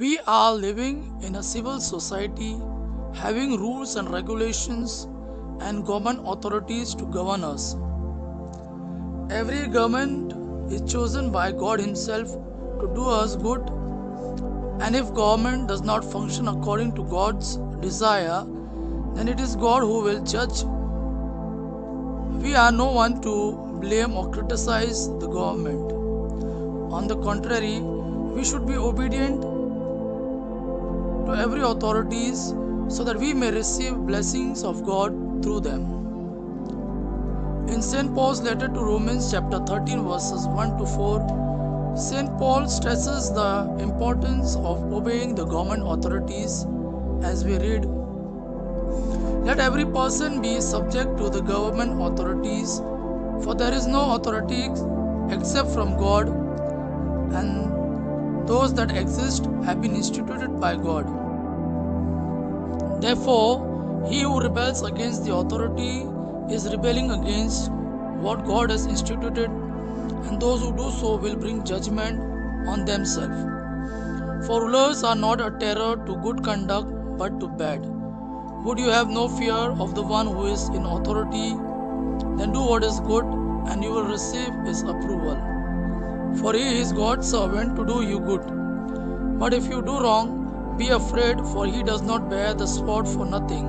We are living in a civil society having rules and regulations and government authorities to govern us. Every government is chosen by God Himself to do us good, and if government does not function according to God's desire, then it is God who will judge. We are no one to blame or criticize the government. On the contrary, we should be obedient to every authorities so that we may receive blessings of God through them. In St. Paul's letter to Romans chapter 13 verses 1 to 4, St. Paul stresses the importance of obeying the government authorities as we read, "Let every person be subject to the government authorities, for there is no authority except from God, and those that exist have been instituted by God. Therefore, he who rebels against the authority is rebelling against what God has instituted, and those who do so will bring judgment on themselves. For rulers are not a terror to good conduct but to bad. Would you have no fear of the one who is in authority? Then do what is good, and you will receive his approval. For he is God's servant to do you good. But if you do wrong, be afraid, for he does not bear the sword for nothing.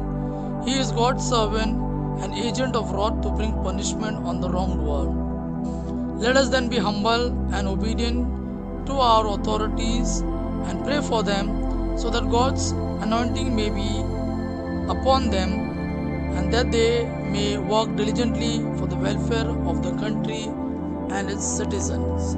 He is God's servant, an agent of wrath to bring punishment on the wrongdoer. Let us then be humble and obedient to our authorities and pray for them, so that God's anointing may be upon them, and that they may work diligently for the welfare of the country and its citizens."